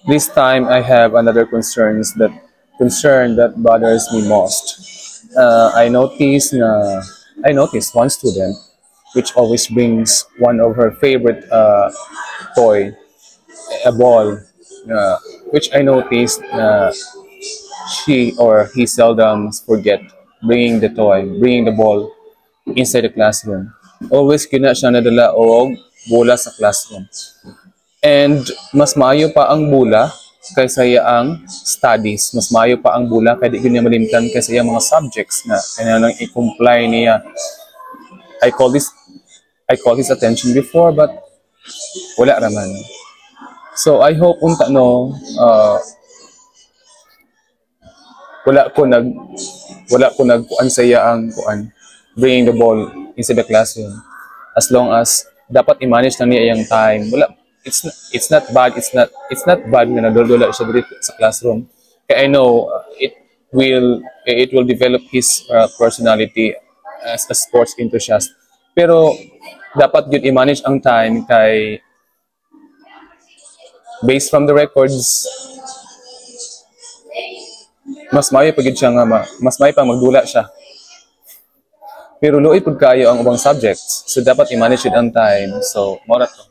This time I have another concern that bothers me most. I noticed one student which always brings one of her favorite toy, a ball, uh, which I noticed she or he seldom forget bringing the ball inside the classroom. Always kina siya nadala og bola sa classroom. And mas maayo pa ang bula kaysa ang studies. Mas maayo pa ang bula kaya di niya malimtan kaysa yung mga subjects na kanya lang i-comply niya. I call this I call his attention before but wala raman. So I hope unta no wala ko nag kuan saya ang kuan bringing the ball inside the classroom. As long as dapat i-manage lang niya yung time. Wala it's not bad na nadudula siya dito sa classroom. Kaya I know it will develop his personality as a sports enthusiast. Pero dapat yun i-manage ang time kay based from the records mas maayo pagid siya nga mas maayo pa magdula siya. Pero luoy pud kayo ang ubang subjects. So dapat i-manage yun ang time. So, mora to.